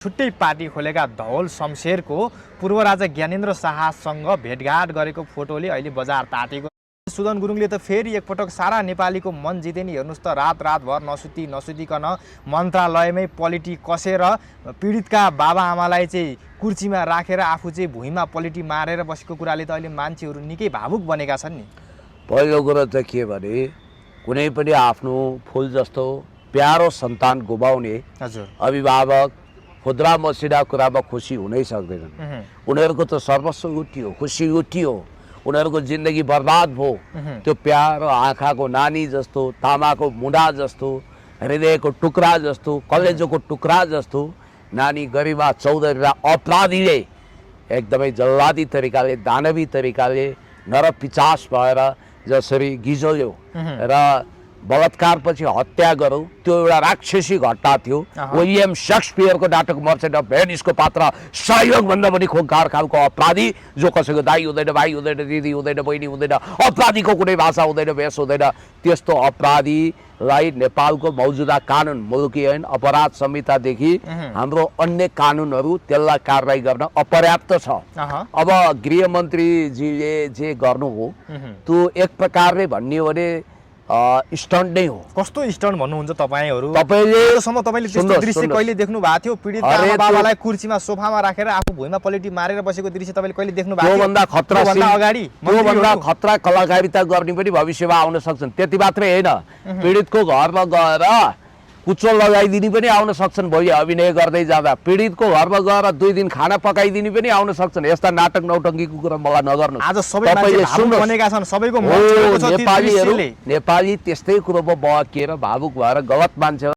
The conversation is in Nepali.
छुट्टै पार्टी खोलेका धवल शमशेरको पूर्व राजा ज्ञानेन्द्र शाहसँग भेटघाट गरेको फोटोले अहिले बजार तातेको। सुदन गुरुङले त फेरि एकपटक सारा नेपालीको मन जिते नि। हेर्नुहोस् त, रातभर नसुतिकन मन्त्रालयमै पलिटी कसेर पीडितका बाबाआमालाई चाहिँ कुर्सीमा राखेर आफू चाहिँ भुइँमा पलिटी मारेर बसेको कुराले त अहिले मान्छेहरू निकै भावुक बनेका छन् नि। पहिलो कुरो त के भने कुनै पनि आफ्नो फुल जस्तो प्यारो सन्तान गुमाउने हजुर अभिभावक खुद्रा मसिना कुरामा खुसी हुनै सक्दैनन्। उनीहरूको त सर्वस्व उठ्यो, खुसी उठ्यो, उनीहरूको जिन्दगी बर्बाद भयो। त्यो प्यारो आँखाको नानी जस्तो, तामाको मुढा जस्तो, हृदयको टुक्रा जस्तो, कलेजोको टुक्रा जस्तो नानी गरिमा चौधरीलाई अपराधीले एकदमै जल्लादी तरिकाले, दानवी तरिकाले नरपिचास भएर जसरी गिजोल्यो र बलात्कारपछि हत्या गरौँ, त्यो एउटा राक्षसी घटना थियो। विलियम शेक्सपियरको नाटक मर्चेन्ट अफ भेनिसको पात्र सहयोगभन्दा पनि खोङ्कार खालको अपराधी, जो कसैको दाइ हुँदैन, भाइ हुँदैन, दिदी हुँदैन, बहिनी हुँदैन, अपराधीको कुनै भाषा हुँदैन, भेष हुँदैन, त्यस्तो अपराधीलाई नेपालको मौजुदा कानुन, मुलुकी ऐन अपराध संहितादेखि हाम्रो अन्य कानुनहरू त्यसलाई कारबाही गर्न अपर्याप्त छ। अब गृहमन्त्रीजीले जे गर्नु हो त्यो एक प्रकारले भन्ने हो भने स्टन्ट नै हो। कस्तो स्टन्ट भन्नुहुन्छ तपाईहरु? तपाईले त्यस्तो दृश्य कहिले देख्नु भएको थियो? पीडित बाबालाई कुर्सीमा सोफामा राखेर आफू भुइँमा पलिटी मारेर बसेको दृश्य तपाईले कहिले देख्नु भएको थियो? त्योभन्दा खतरा अगाडि त्योभन्दा खतरा कलाकारिता गर्ने पनि भविष्यमा आउन सक्छन्। त्यति मात्रै होइन, पीडितको घरमा गएर कुचो लगाइदिने पनि आउन सक्छन्। भोलि अभिनय गर्दै जाँदा पीडितको घरमा गएर 2 दिन खाना पकाइदिने पनि आउन सक्छन्। यस्ता नाटक नौटङ्कीको कुरा मलाई नगर्नु। आज सबै मान्छे भावुक बनेका छन्, सबैको मन छोएको छ। नेपाली त्यस्तै कुरोमा बहकिएर भावुक भएर गलत मान्छे